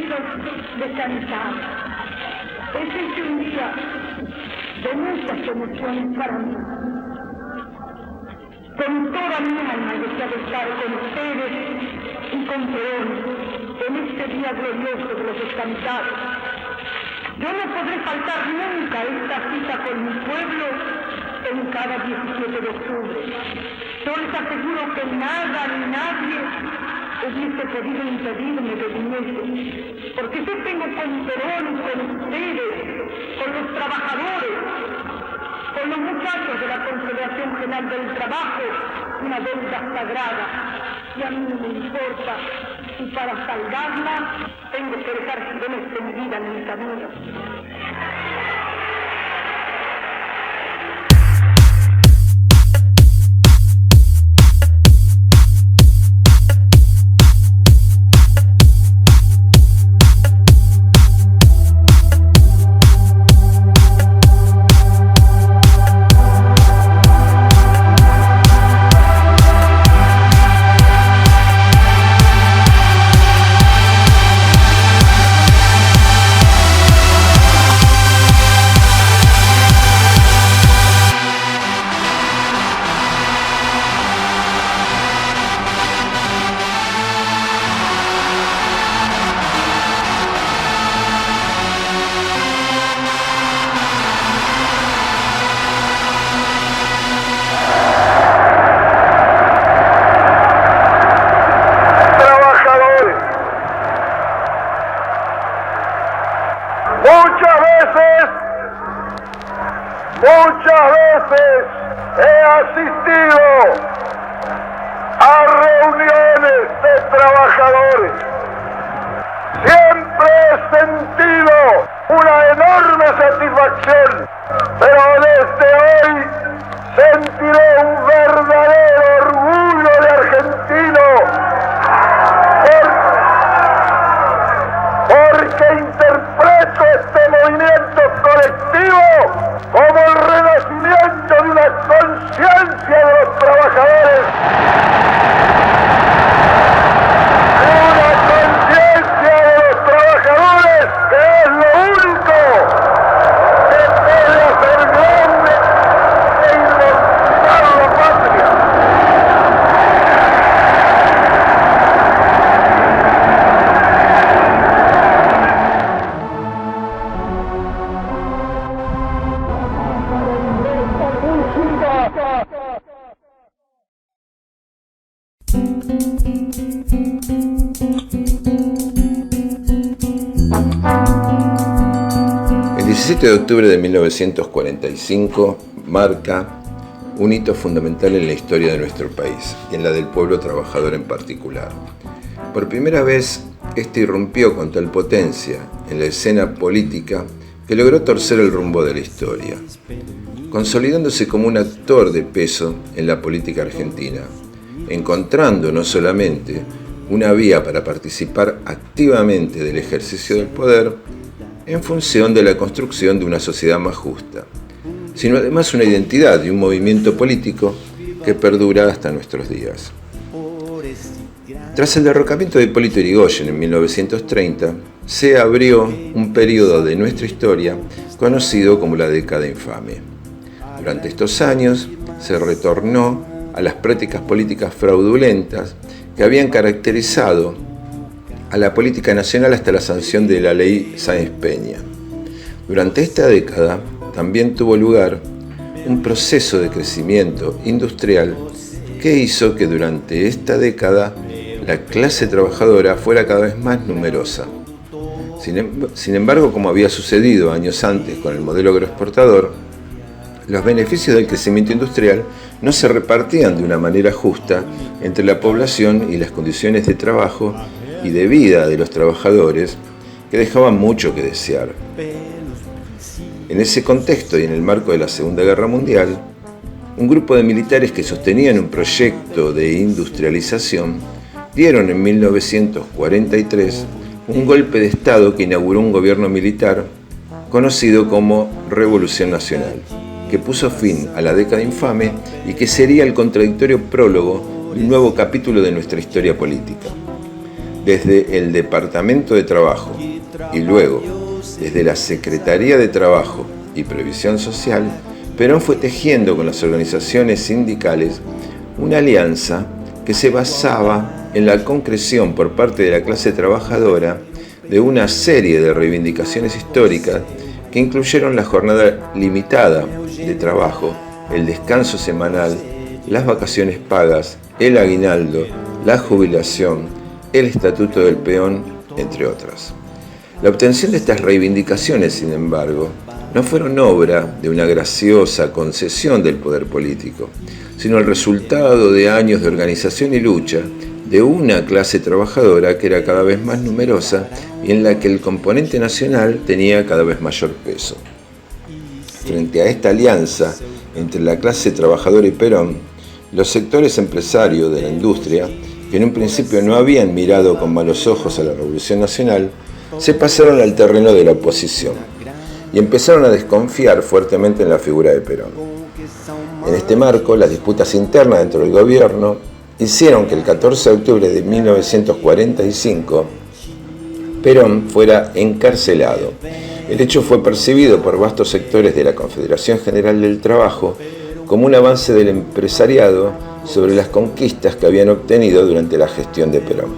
preciso descansar. Este es un día de muchas emociones para mí. Con toda mi alma deseo estar con ustedes y con Perón en este día glorioso de los descansados. Yo no podré faltar nunca a esta cita con mi pueblo en cada 17 de octubre. Yo les aseguro que nada ni nadie hubiese podido impedirme de unirme, porque yo tengo con Perón, con ustedes, con los trabajadores, con los muchachos de la Confederación General del Trabajo, una deuda sagrada, y a mí no me importa si para salvarla tengo que dejar girones de mi vida en el camino. Muchas veces he asistido a reuniones de trabajadores. Siempre he sentido una enorme satisfacción, pero desde hoy sentiré un verdadero orgullo de argentino porque interpreto este movimiento colectivo como el renacimiento de una conciencia de los trabajadores, una conciencia de los trabajadores que es lo único que puede hacer grande e inmortal la patria. El 17 de octubre de 1945 marca un hito fundamental en la historia de nuestro país y en la del pueblo trabajador en particular. Por primera vez, este irrumpió con tal potencia en la escena política que logró torcer el rumbo de la historia, consolidándose como un actor de peso en la política argentina, encontrando no solamente una vía para participar activamente del ejercicio del poder en función de la construcción de una sociedad más justa, sino además una identidad y un movimiento político que perdura hasta nuestros días. Tras el derrocamiento de Hipólito Yrigoyen en 1930, se abrió un periodo de nuestra historia conocido como la década infame. Durante estos años se retornó a las prácticas políticas fraudulentas que habían caracterizado a la política nacional hasta la sanción de la ley Sáenz Peña. Durante esta década también tuvo lugar un proceso de crecimiento industrial que hizo que durante esta década la clase trabajadora fuera cada vez más numerosa. Sin embargo, como había sucedido años antes con el modelo agroexportador, los beneficios del crecimiento industrial no se repartían de una manera justa entre la población y las condiciones de trabajo y de vida de los trabajadores, que dejaban mucho que desear. En ese contexto y en el marco de la Segunda Guerra Mundial, un grupo de militares que sostenían un proyecto de industrialización dieron en 1943 un golpe de Estado que inauguró un gobierno militar conocido como Revolución Nacional, que puso fin a la década infame y que sería el contradictorio prólogo de un nuevo capítulo de nuestra historia política. desde el Departamento de Trabajo y luego desde la Secretaría de Trabajo y Previsión Social, Perón fue tejiendo con las organizaciones sindicales una alianza que se basaba en la concreción por parte de la clase trabajadora de una serie de reivindicaciones históricas que incluyeron la jornada limitada de trabajo, el descanso semanal, las vacaciones pagas, el aguinaldo, la jubilación, el estatuto del peón, entre otras. La obtención de estas reivindicaciones, sin embargo, no fueron obra de una graciosa concesión del poder político, sino el resultado de años de organización y lucha de una clase trabajadora que era cada vez más numerosa y en la que el componente nacional tenía cada vez mayor peso. Frente a esta alianza entre la clase trabajadora y Perón, los sectores empresarios de la industria, que en un principio no habían mirado con malos ojos a la Revolución Nacional, se pasaron al terreno de la oposición y empezaron a desconfiar fuertemente en la figura de Perón. En este marco, las disputas internas dentro del gobierno hicieron que el 14 de octubre de 1945 Perón fuera encarcelado. El hecho fue percibido por vastos sectores de la Confederación General del Trabajo como un avance del empresariado sobre las conquistas que habían obtenido durante la gestión de Perón,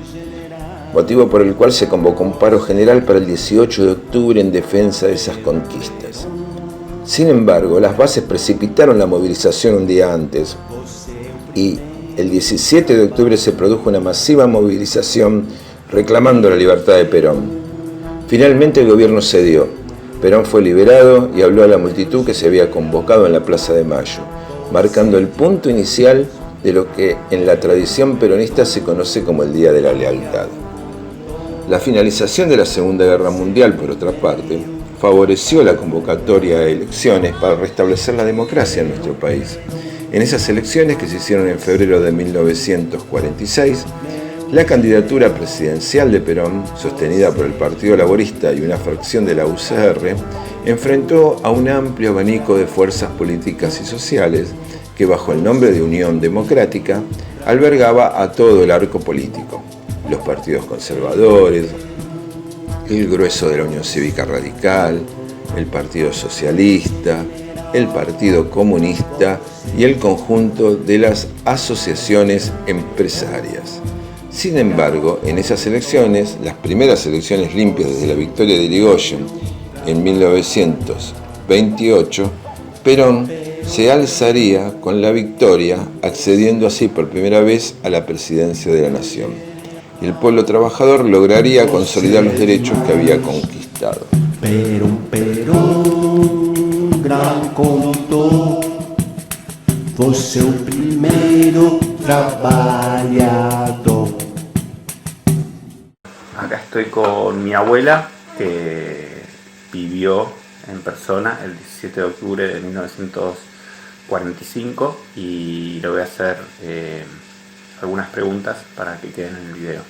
motivo por el cual se convocó un paro general para el 18 de octubre en defensa de esas conquistas. Sin embargo, las bases precipitaron la movilización un día antes y el 17 de octubre se produjo una masiva movilización reclamando la libertad de Perón. Finalmente el gobierno cedió. Perón fue liberado y habló a la multitud que se había convocado en la Plaza de Mayo, marcando el punto inicial de lo que en la tradición peronista se conoce como el Día de la Lealtad. La finalización de la Segunda Guerra Mundial, por otra parte, favoreció la convocatoria a elecciones para restablecer la democracia en nuestro país. En esas elecciones, que se hicieron en febrero de 1946, la candidatura presidencial de Perón, sostenida por el Partido Laborista y una fracción de la UCR, enfrentó a un amplio abanico de fuerzas políticas y sociales que, bajo el nombre de Unión Democrática, albergaba a todo el arco político: los partidos conservadores, el grueso de la Unión Cívica Radical, el Partido Socialista, el Partido Comunista y el conjunto de las asociaciones empresarias. Sin embargo, en esas elecciones, las primeras elecciones limpias desde la victoria de Irigoyen en 1928, Perón se alzaría con la victoria, accediendo así por primera vez a la presidencia de la nación. Y el pueblo trabajador lograría consolidar los derechos que había conquistado. Perón, gran conductor, você o primeiro trabalhador. Acá estoy con mi abuela, que vivió en persona el 17 de octubre de 1945, y le voy a hacer algunas preguntas para que queden en el video.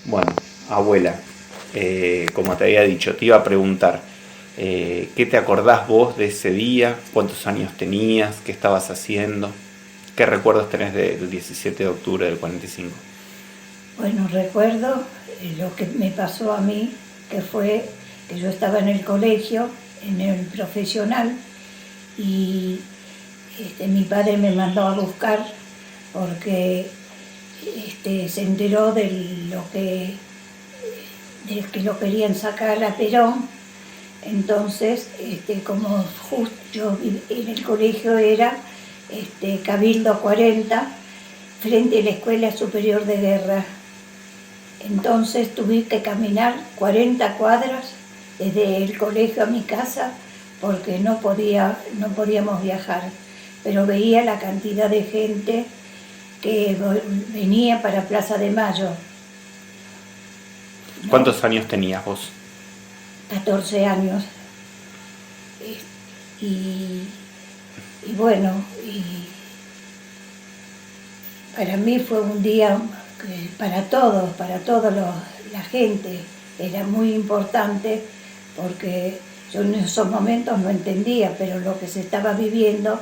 Bueno, abuela, como te había dicho, te iba a preguntar, ¿qué te acordás vos de ese día? ¿Cuántos años tenías? ¿Qué estabas haciendo? ¿Qué recuerdos tenés del 17 de octubre del 45? Bueno, recuerdo lo que me pasó a mí, que fue que yo estaba en el colegio, en el profesional, y mi padre me mandó a buscar porque se enteró de que lo querían sacar a Perón. Entonces, como justo yo en el colegio era Cabildo 40, frente a la Escuela Superior de Guerra. Entonces tuve que caminar 40 cuadras desde el colegio a mi casa porque no podíamos viajar. Pero veía la cantidad de gente que venía para Plaza de Mayo. ¿Cuántos años tenías vos? 14 años. Y bueno, para mí fue un día que para toda la gente era muy importante, porque yo en esos momentos no entendía, pero lo que se estaba viviendo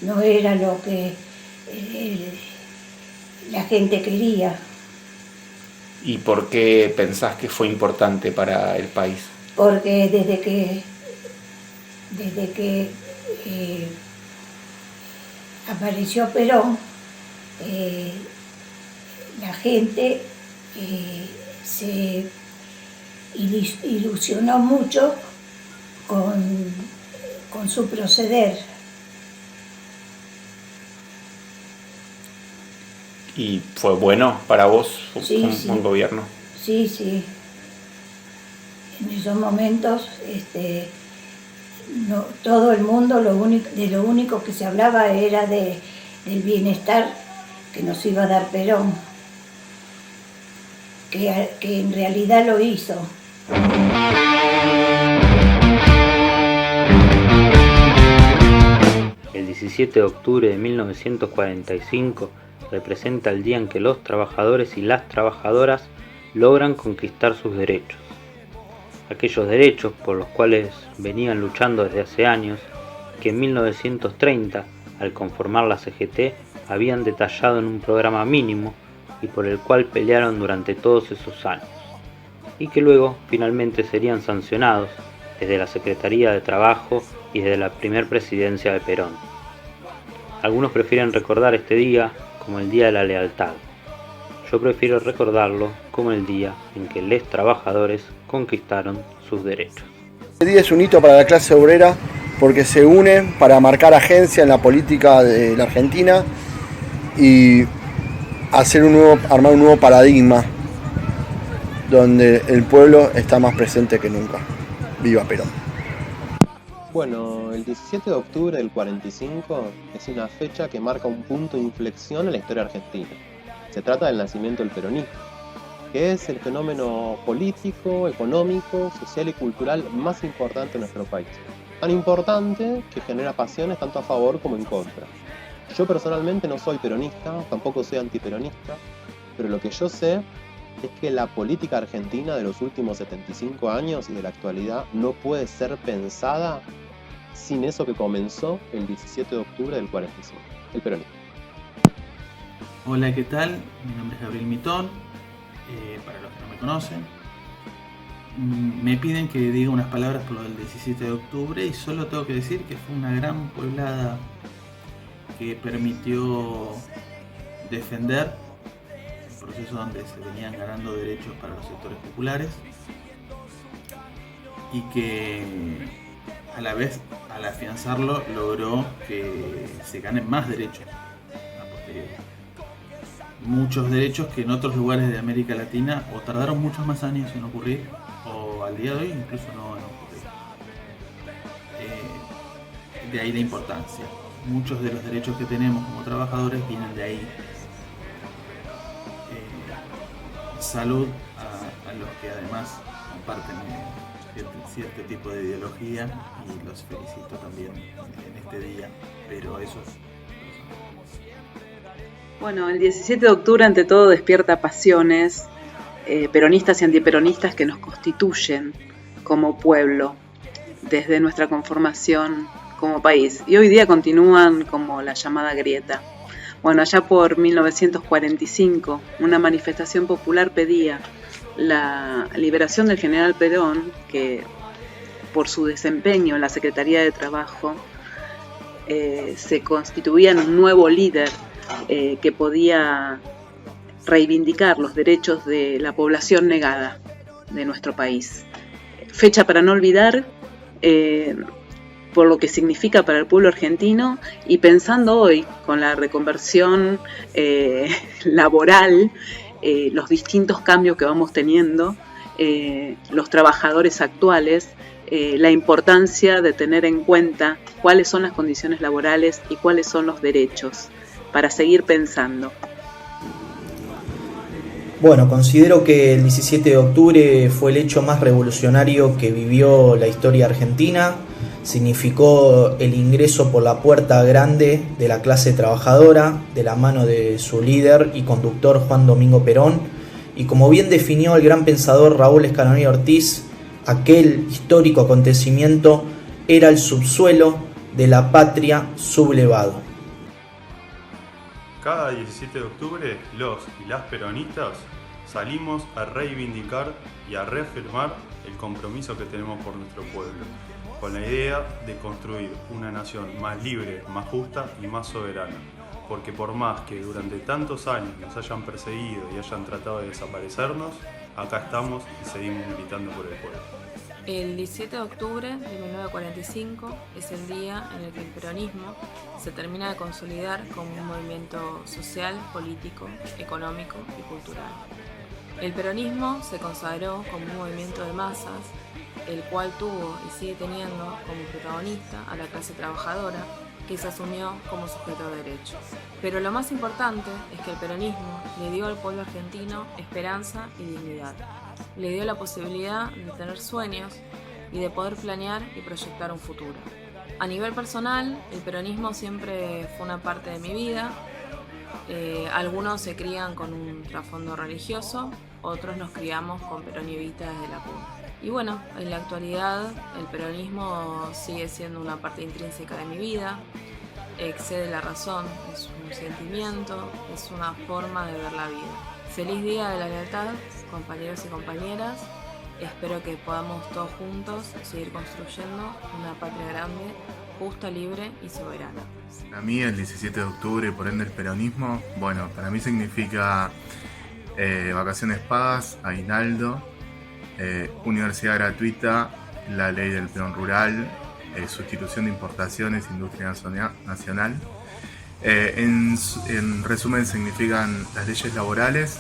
no era lo que la gente quería. ¿Y por qué pensás que fue importante para el país? Porque desde que apareció Perón, la gente se ilusionó mucho con su proceder. ¿Y fue bueno para vos Sí, un sí. buen gobierno? Sí, sí. En esos momentos, no, todo el mundo de lo único que se hablaba era del bienestar que nos iba a dar Perón, que en realidad lo hizo. El 17 de octubre de 1945 representa el día en que los trabajadores y las trabajadoras logran conquistar sus derechos. Aquellos derechos por los cuales venían luchando desde hace años, que en 1930, al conformar la CGT, habían detallado en un programa mínimo y por el cual pelearon durante todos esos años, y que luego finalmente serían sancionados desde la Secretaría de Trabajo y desde la primer presidencia de Perón. Algunos prefieren recordar este día como el Día de la Lealtad. Yo prefiero recordarlo como el día en que los trabajadores conquistaron sus derechos. Este día es un hito para la clase obrera porque se une para marcar agencia en la política de la Argentina y armar un nuevo paradigma donde el pueblo está más presente que nunca. ¡Viva Perón! Bueno, el 17 de octubre del 45 es una fecha que marca un punto de inflexión en la historia argentina. Se trata del nacimiento del peronismo, que es el fenómeno político, económico, social y cultural más importante de nuestro país. Tan importante que genera pasiones tanto a favor como en contra. Yo personalmente no soy peronista, tampoco soy antiperonista, pero lo que yo sé es que la política argentina de los últimos 75 años y de la actualidad no puede ser pensada sin eso que comenzó el 17 de octubre del 45, el peronismo. Hola, ¿qué tal? Mi nombre es Gabriel Mitón, para los que no me conocen. Me piden que diga unas palabras por lo del 17 de octubre y solo tengo que decir que fue una gran pueblada que permitió defender el proceso donde se venían ganando derechos para los sectores populares y que a la vez, al afianzarlo, logró que se ganen más derechos a posteriori. Muchos derechos que en otros lugares de América Latina o tardaron muchos más años en ocurrir o al día de hoy incluso no han ocurrido. De ahí la importancia. Muchos de los derechos que tenemos como trabajadores vienen de ahí. Salud a los que además comparten cierto tipo de ideología y los felicito también en este día, pero eso es... Bueno, el 17 de octubre ante todo despierta pasiones peronistas y antiperonistas que nos constituyen como pueblo desde nuestra conformación como país y hoy día continúan como la llamada grieta. Bueno, allá por 1945 una manifestación popular pedía la liberación del general Perón, que por su desempeño en la Secretaría de Trabajo se constituía en un nuevo líder que podía reivindicar los derechos de la población negada de nuestro país. Fecha para no olvidar por lo que significa para el pueblo argentino y pensando hoy con la reconversión laboral, los distintos cambios que vamos teniendo, los trabajadores actuales, la importancia de tener en cuenta cuáles son las condiciones laborales y cuáles son los derechos para seguir pensando. Bueno, considero que el 17 de octubre fue el hecho más revolucionario que vivió la historia argentina. Significó el ingreso por la puerta grande de la clase trabajadora, de la mano de su líder y conductor Juan Domingo Perón, y como bien definió el gran pensador Raúl Escaloni Ortiz, aquel histórico acontecimiento era el subsuelo de la patria sublevado. Cada 17 de octubre, los y las peronistas salimos a reivindicar y a reafirmar el compromiso que tenemos por nuestro pueblo, con la idea de construir una nación más libre, más justa y más soberana. Porque por más que durante tantos años nos hayan perseguido y hayan tratado de desaparecernos, acá estamos y seguimos militando por el pueblo. El 17 de octubre de 1945 es el día en el que el peronismo se termina de consolidar como un movimiento social, político, económico y cultural. El peronismo se consagró como un movimiento de masas, el cual tuvo y sigue teniendo como protagonista a la clase trabajadora, que se asumió como sujeto de derechos. Pero lo más importante es que el peronismo le dio al pueblo argentino esperanza y dignidad. Le dio la posibilidad de tener sueños y de poder planear y proyectar un futuro. A nivel personal, el peronismo siempre fue una parte de mi vida. Algunos se crían con un trasfondo religioso, otros nos criamos con Perón y Evita desde la cuna. Y bueno, en la actualidad el peronismo sigue siendo una parte intrínseca de mi vida, excede la razón, es un sentimiento, es una forma de ver la vida. Feliz Día de la Lealtad, compañeros y compañeras. Espero que podamos todos juntos seguir construyendo una patria grande, justa, libre y soberana. Para mí el 17 de octubre, por ende el peronismo, bueno, para mí significa vacaciones pagas, aguinaldo, universidad gratuita, la ley del peón rural, sustitución de importaciones, industria nacional. En resumen significan las leyes laborales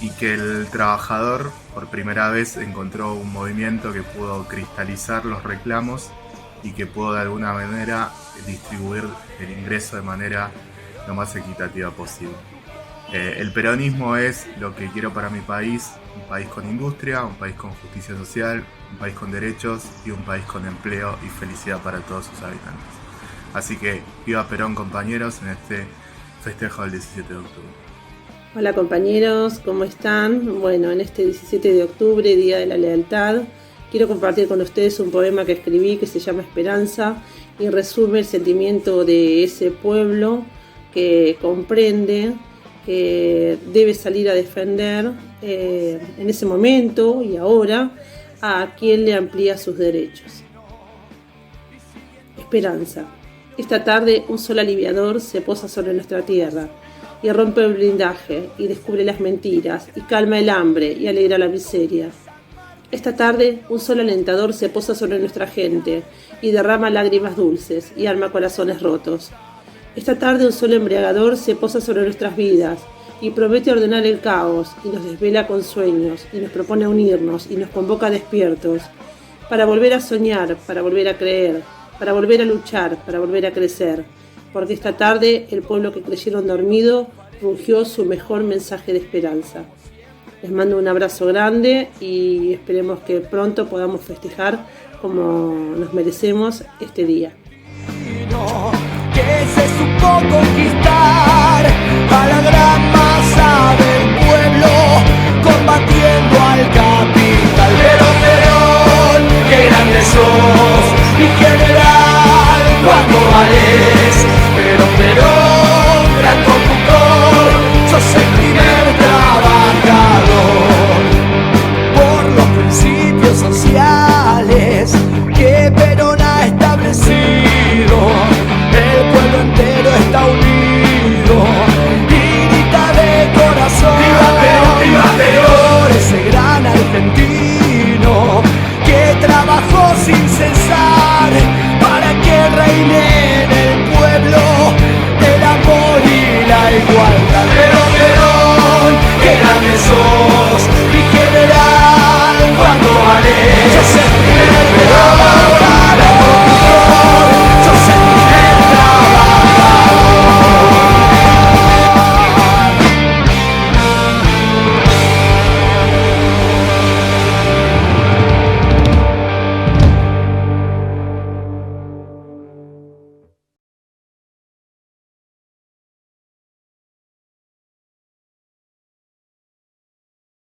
y que el trabajador por primera vez encontró un movimiento que pudo cristalizar los reclamos y que pudo de alguna manera distribuir el ingreso de manera lo más equitativa posible. El peronismo es lo que quiero para mi país, un país con industria, un país con justicia social, un país con derechos y un país con empleo y felicidad para todos sus habitantes. Así que viva Perón, compañeros, en este festejo del 17 de octubre. Hola compañeros, ¿cómo están? Bueno, en este 17 de octubre, Día de la Lealtad, quiero compartir con ustedes un poema que escribí que se llama Esperanza y resume el sentimiento de ese pueblo que comprende que debe salir a defender en ese momento y ahora a quien le amplía sus derechos. Esperanza. Esta tarde un sol aliviador se posa sobre nuestra tierra y rompe el blindaje y descubre las mentiras y calma el hambre y alegra la miseria. Esta tarde un sol alentador se posa sobre nuestra gente y derrama lágrimas dulces y arma corazones rotos. Esta tarde un sol embriagador se posa sobre nuestras vidas y promete ordenar el caos y nos desvela con sueños y nos propone unirnos y nos convoca despiertos para volver a soñar, para volver a creer, para volver a luchar, para volver a crecer, porque esta tarde el pueblo que creyeron dormido rugió su mejor mensaje de esperanza. Les mando un abrazo grande y esperemos que pronto podamos festejar como nos merecemos este día. Que se supo conquistar a la gran masa del pueblo, combatiendo al capital. Perón, qué grande sos, mi general, cuánto vales. Perón,